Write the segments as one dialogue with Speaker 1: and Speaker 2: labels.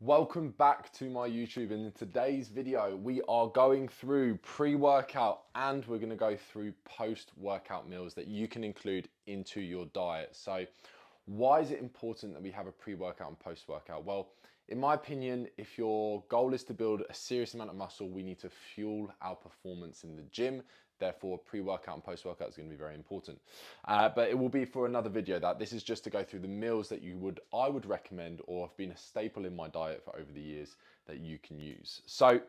Speaker 1: Welcome back to my YouTube. In today's video, we are going through pre-workout and we're going to go through post-workout meals that you can include into your diet. So why is it important that we have a pre-workout and post-workout? Well, in my opinion, if your goal is to build a serious amount of muscle, we need to fuel our performance in the gym. Therefore, pre-workout and post-workout is going to be very important. But it will be for another video. That this is just to go through the meals that I would recommend or have been a staple in my diet for over the years that you can use. So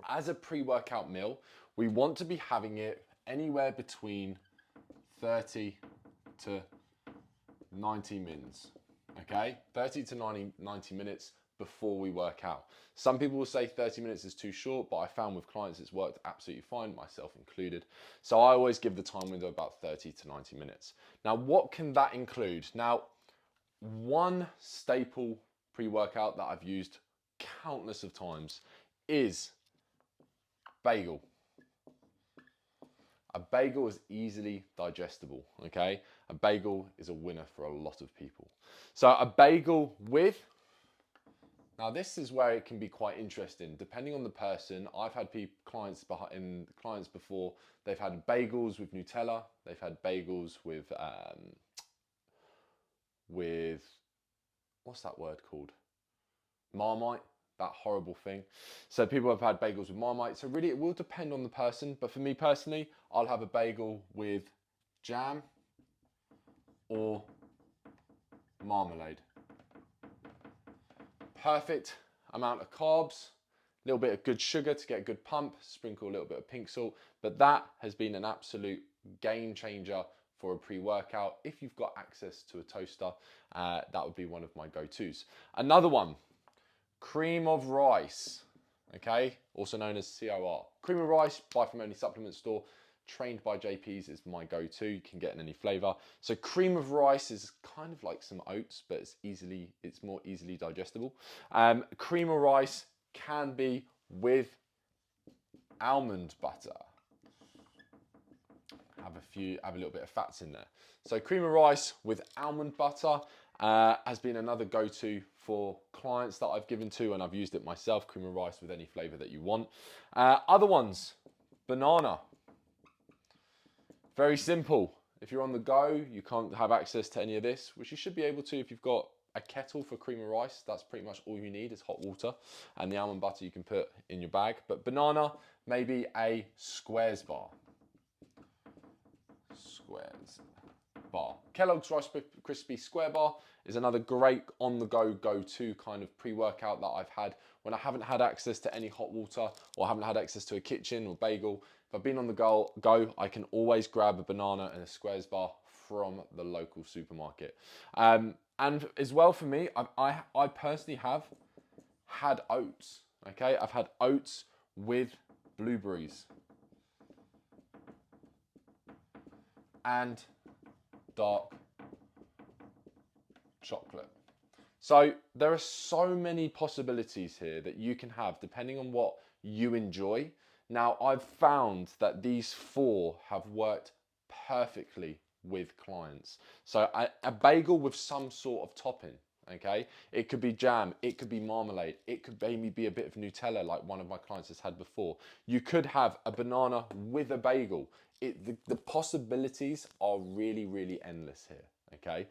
Speaker 1: as a pre-workout meal, we want to be having it anywhere between 30 to 90 mins, okay? 30 to 90 minutes before we work out. Some people will say 30 minutes is too short, but I found with clients it's worked absolutely fine, myself included. So I always give the time window about 30 to 90 minutes. Now, what can that include? Now, one staple pre-workout that I've used countless of times is bagel. A bagel is easily digestible, okay? A bagel is a winner for a lot of people. So a bagel with, now this is where it can be quite interesting. Depending on the person, I've had clients before, they've had bagels with Nutella, they've had bagels with, what's that word called? Marmite, that horrible thing. So people have had bagels with Marmite. So really it will depend on the person. But for me personally, I'll have a bagel with jam or marmalade. Perfect amount of carbs, a little bit of good sugar to get a good pump, sprinkle a little bit of pink salt. But that has been an absolute game changer for a pre-workout. If you've got access to a toaster, that would be one of my go-tos. Another one, cream of rice, okay, also known as COR. Cream of rice, buy from any supplement store. Trained by JP's is my go-to. You can get in any flavor. So cream of rice is kind of like some oats, but it's more easily digestible. Cream of rice can be with almond butter. Have a little bit of fats in there. So cream of rice with almond butter has been another go-to for clients that I've given to, and I've used it myself. Cream of rice with any flavor that you want. Other ones, banana. Very simple. If you're on the go, you can't have access to any of this, which you should be able to if you've got a kettle for cream of rice. That's pretty much all you need is hot water, and the almond butter you can put in your bag. But banana, maybe a squares bar. Squares bar. Kellogg's Rice Krispie Square Bar is another great on-the-go go-to kind of pre-workout that I've had when I haven't had access to any hot water or haven't had access to a kitchen or bagel. If I've been on the go, I can always grab a banana and a Squares bar from the local supermarket. And as well for me, I personally have had oats, okay? I've had oats with blueberries and dark chocolate. So there are so many possibilities here that you can have depending on what you enjoy. Now I've found that these four have worked perfectly with clients. So a bagel with some sort of topping, okay? It could be jam, it could be marmalade, it could maybe be a bit of Nutella like one of my clients has had before. You could have a banana with a bagel. The possibilities are really, really endless here, okay?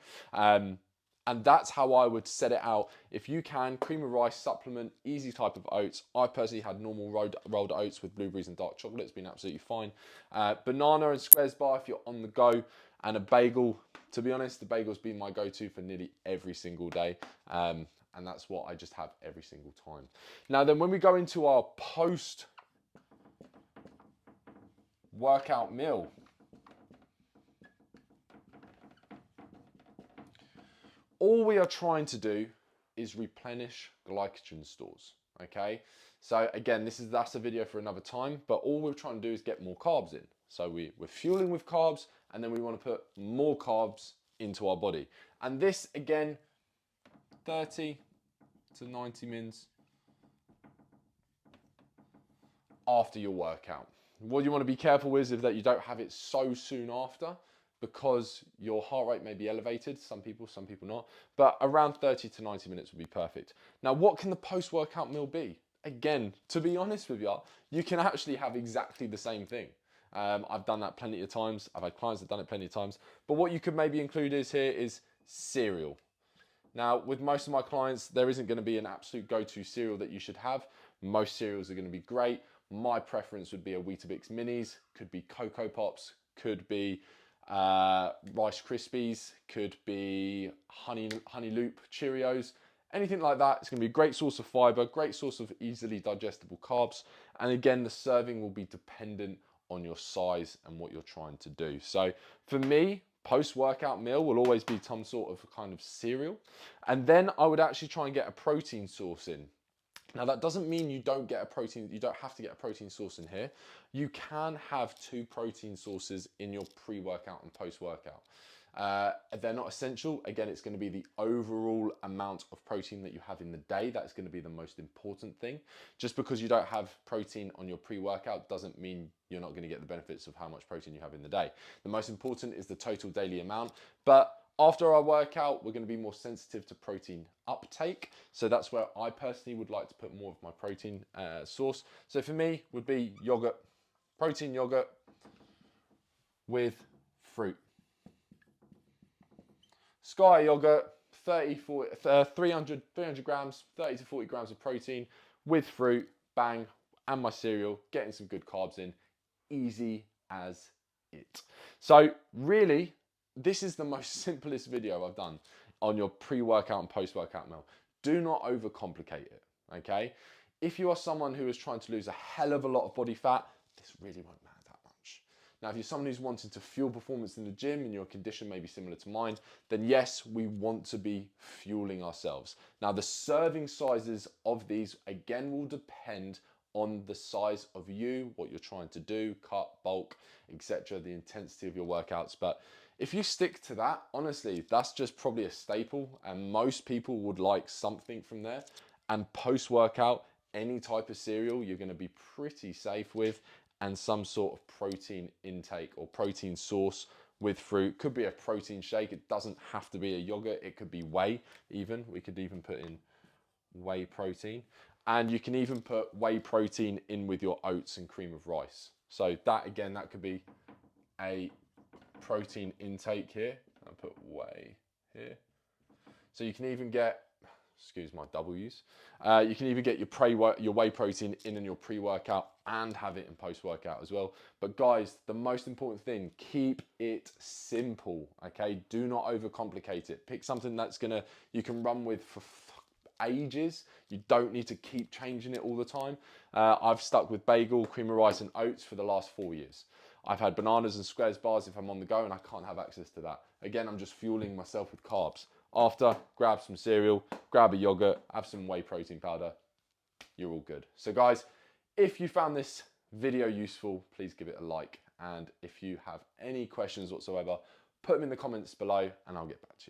Speaker 1: And that's how I would set it out. If you can, cream of rice supplement, easy type of oats. I personally had normal rolled oats with blueberries and dark chocolate. It's been absolutely fine. Banana and squares bar if you're on the go. And a bagel. To be honest, the bagel's been my go-to for nearly every single day. And that's what I just have every single time. Now then, when we go into our post-workout meal, all we are trying to do is replenish glycogen stores, okay? So again, that's a video for another time, but all we're trying to do is get more carbs in. So we're fueling with carbs, and then we want to put more carbs into our body. And this, again, 30 to 90 mins after your workout. What you want to be careful with is that you don't have it so soon after because your heart rate may be elevated, some people not, but around 30 to 90 minutes would be perfect. Now, what can the post-workout meal be? Again, to be honest with you, you can actually have exactly the same thing. I've done that plenty of times. I've had clients that have done it plenty of times. But what you could maybe include is cereal. Now, with most of my clients, there isn't going to be an absolute go-to cereal that you should have. Most cereals are going to be great. My preference would be a Weetabix Minis, could be Cocoa Pops, could be Rice Krispies, could be Honey Loop Cheerios, anything like that. It's going to be a great source of fiber, great source of easily digestible carbs. And again, the serving will be dependent on your size and what you're trying to do. So for me, post-workout meal will always be some sort of kind of cereal. And then I would actually try and get a protein source in. Now that doesn't mean you don't have to get a protein source in here. You can have 2 protein sources in your pre-workout and post-workout. They're not essential. Again, it's going to be the overall amount of protein that you have in the day. That's going to be the most important thing. Just because you don't have protein on your pre-workout doesn't mean you're not going to get the benefits of how much protein you have in the day. The most important is the total daily amount. But after our workout, we're going to be more sensitive to protein uptake. So that's where I personally would like to put more of my protein source. So for me, would be yogurt, protein yogurt with fruit. Sky yogurt, 300 grams, 30 to 40 grams of protein with fruit, bang, and my cereal, getting some good carbs in, easy as it. So really, this is the most simplest video I've done on your pre-workout and post-workout meal. Do not overcomplicate it, okay? If you are someone who is trying to lose a hell of a lot of body fat, this really won't matter that much. Now, if you're someone who's wanting to fuel performance in the gym and your condition may be similar to mine, then yes, we want to be fueling ourselves. Now, the serving sizes of these, again, will depend on the size of you, what you're trying to do, cut, bulk, etc., the intensity of your workouts. But if you stick to that, honestly, that's just probably a staple, and most people would like something from there. And post-workout, any type of cereal you're going to be pretty safe with, and some sort of protein intake or protein source with fruit. Could be a protein shake. It doesn't have to be a yogurt. It could be whey even. We could even put in whey protein. And you can even put whey protein in with your oats and cream of rice. So that, again, that could be a protein intake here. I'll put whey here. So you can even get, excuse my W's, you can even get your whey protein in your pre-workout and have it in post-workout as well. But guys, the most important thing, keep it simple, okay? Do not overcomplicate it. Pick something that's you can run with for ages. You don't need to keep changing it all the time. I've stuck with bagel, cream of rice and oats for the last 4 years. I've had bananas and squares bars if I'm on the go and I can't have access to that. Again, I'm just fueling myself with carbs. After, grab some cereal, grab a yogurt, have some whey protein powder. You're all good. So guys, if you found this video useful, please give it a like. And if you have any questions whatsoever, put them in the comments below and I'll get back to you.